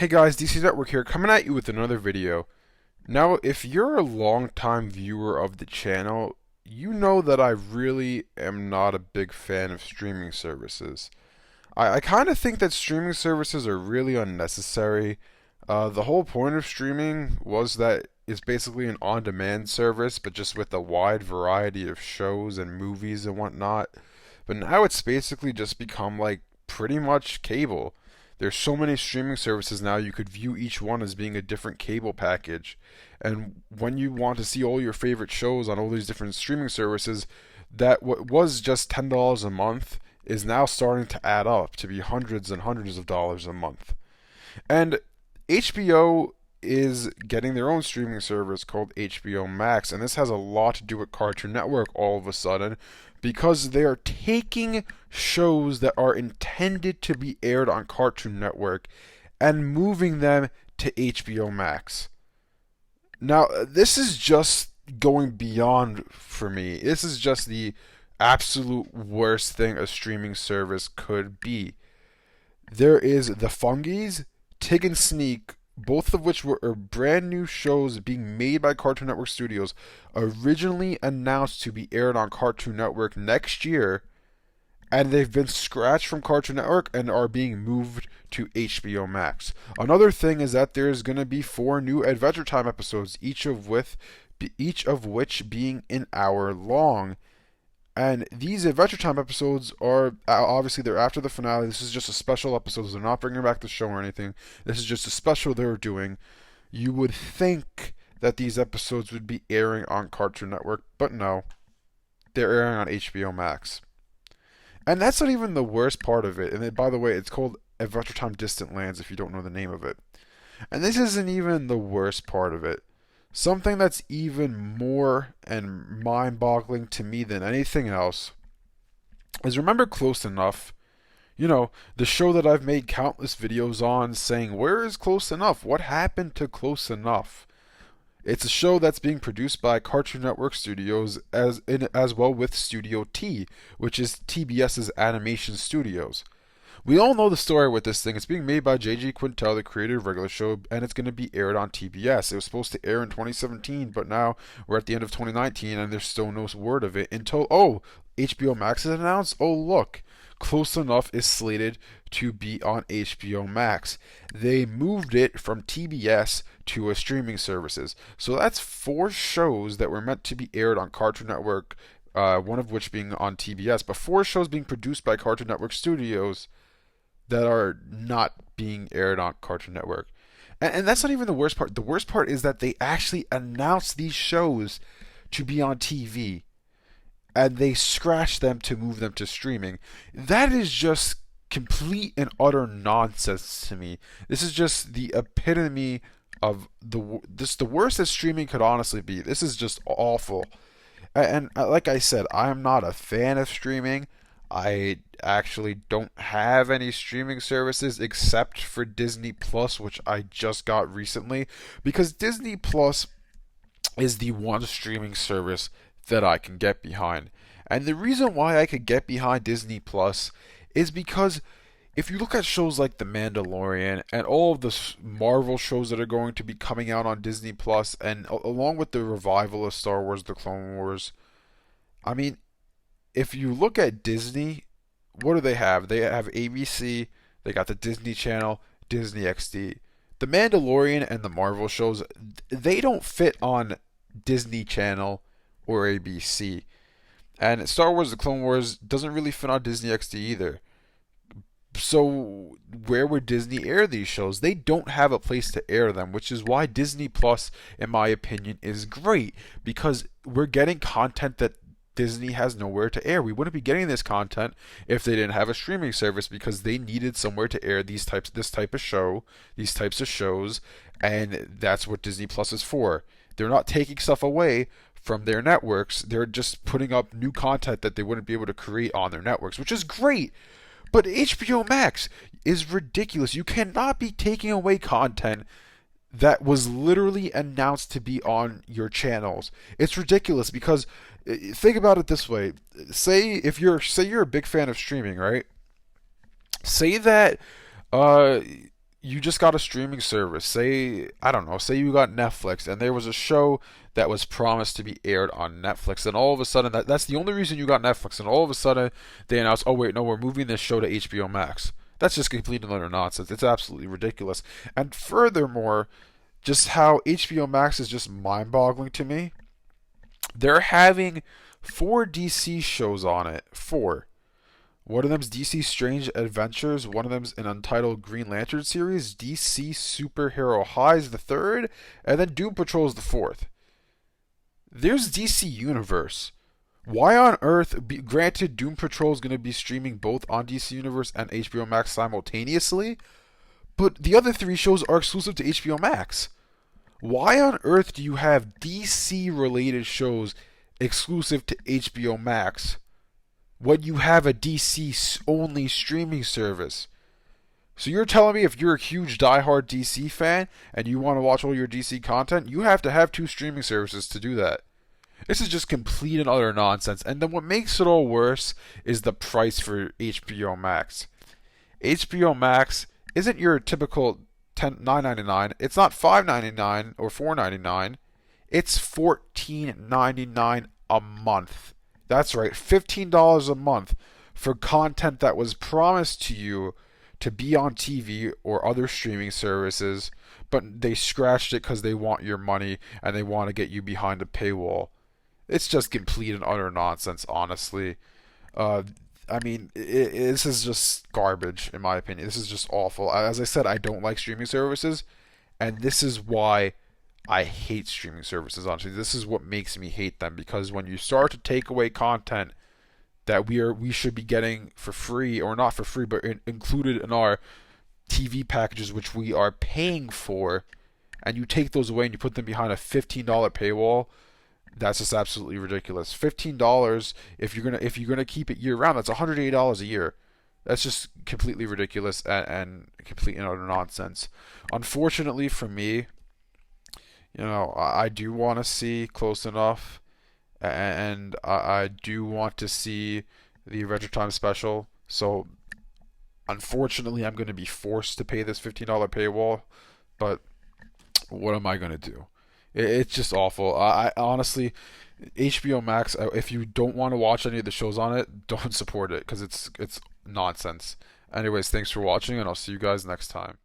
Hey guys, DC Network here, coming at you with another video. Now, if you're a long-time viewer of the channel, you know that I really am not a big fan of streaming services. I kind of think that streaming services are really unnecessary. The whole point of streaming was that it's basically an on-demand service, but just with a wide variety of shows and movies and whatnot. But now it's basically just become like pretty much cable. There's so many streaming services now, you could view each one as being a different cable package. And when you want to see all your favorite shows on all these different streaming services, that what was just $10 a month is now starting to add up to be hundreds and hundreds of dollars a month. And HBO is getting their own streaming service called HBO Max, and this has a lot to do with Cartoon Network all of a sudden because they are taking shows that are intended to be aired on Cartoon Network and moving them to HBO Max. Now, this is just going beyond for me. This is just the absolute worst thing a streaming service could be. There is The Fungies, Tig and Sneak, both of which were brand new shows being made by Cartoon Network Studios, originally announced to be aired on Cartoon Network next year, and they've been scratched from Cartoon Network and are being moved to HBO Max. Another thing is that there's going to be 4 new Adventure Time episodes, each of which being an hour long. And these Adventure Time episodes are obviously they're after the finale. This is just a special episode. They're not bringing back the show or anything. This is just a special they're doing. You would think that these episodes would be airing on Cartoon Network, but no, they're airing on HBO Max. And that's not even the worst part of it. And by the way, it's called Adventure Time Distant Lands if you don't know the name of it. And this isn't even the worst part of it. Something that's even more and mind-boggling to me than anything else is remember Close Enough? You know, the show that I've made countless videos on saying, where is Close Enough? What happened to Close Enough? It's a show that's being produced by Cartoon Network Studios as well with Studio T, which is TBS's animation studios. We all know the story with this thing. It's being made by J.G. Quintel, the creator of regular show, and it's going to be aired on TBS. It was supposed to air in 2017, but now we're at the end of 2019 and there's still no word of it until, HBO Max is announced? Oh, look, Close Enough is slated to be on HBO Max. They moved it from TBS to a streaming services. So that's 4 shows that were meant to be aired on Cartoon Network, one of which being on TBS, but 4 shows being produced by Cartoon Network Studios that are not being aired on Cartoon Network. And that's not even the worst part. The worst part is that they actually announced these shows to be on TV and they scratched them to move them to streaming. That is just complete and utter nonsense to me. This is just the epitome of the worst that streaming could honestly be. This is just awful. And like I said, I'm not a fan of streaming. I actually don't have any streaming services except for Disney Plus, which I just got recently, because Disney Plus is the one streaming service that I can get behind. And the reason why I could get behind Disney Plus is because if you look at shows like The Mandalorian and all of the Marvel shows that are going to be coming out on Disney Plus, and along with the revival of Star Wars: The Clone Wars, I mean, if you look at Disney, what do they have? They have ABC, they got the Disney Channel, Disney XD. The Mandalorian and the Marvel shows, they don't fit on Disney Channel or ABC. And Star Wars: The Clone Wars doesn't really fit on Disney XD either. So where would Disney air these shows? They don't have a place to air them, which is why Disney Plus, in my opinion, is great, because we're getting content that Disney has nowhere to air. We wouldn't be getting this content if they didn't have a streaming service, because they needed somewhere to air these types of shows, and that's what Disney Plus is for. They're not taking stuff away from their networks. They're just putting up new content that they wouldn't be able to create on their networks, which is great. But HBO Max is ridiculous. You cannot be taking away content that was literally announced to be on your channels. It's ridiculous because think about it this way. Say you're a big fan of streaming, right? Say that uh you just got a streaming service. Say, I don't know, say you got Netflix and there was a show that was promised to be aired on Netflix, and all of a sudden that's the only reason you got Netflix, and all of a sudden they announce, "Oh wait, no, we're moving this show to HBO Max." That's just complete and utter nonsense. It's absolutely ridiculous. And furthermore, just how HBO Max is just mind-boggling to me. They're having four DC shows on it. Four. One of them's DC Strange Adventures. One of them's an untitled Green Lantern series. DC Superhero High's the third, and then Doom Patrol's the fourth. There's DC Universe. Why on earth? Granted, Doom Patrol is going to be streaming both on DC Universe and HBO Max simultaneously, but the other three shows are exclusive to HBO Max. Why on earth do you have DC related shows exclusive to HBO Max when you have a DC only streaming service? So you're telling me if you're a huge diehard DC fan and you want to watch all your DC content, you have to have two streaming services to do that. This is just complete and utter nonsense. And then what makes it all worse is the price for HBO Max. HBO Max isn't your typical $9.99. It's not $5.99 or $4.99. It's $14.99 a month. That's right, $15 a month for content that was promised to you to be on TV or other streaming services, but they scratched it because they want your money and they want to get you behind a paywall. It's just complete and utter nonsense, honestly. This is just garbage, in my opinion. This is just awful. As I said, I don't like streaming services, and this is why I hate streaming services, honestly. This is what makes me hate them, because when you start to take away content that we should be getting for free, or not for free, but included in our TV packages, which we are paying for, and you take those away and you put them behind a $15 paywall, that's just absolutely ridiculous. $15 if you're gonna keep it year round, that's $180 a year. That's just completely ridiculous and complete and utter nonsense. Unfortunately for me, I do want to see Close Enough, and I do want to see the Adventure Time special. So unfortunately, I'm going to be forced to pay this $15 paywall. But what am I going to do? It's just awful. I honestly, HBO Max, if you don't want to watch any of the shows on it, don't support it because it's nonsense. Anyways, thanks for watching, and I'll see you guys next time.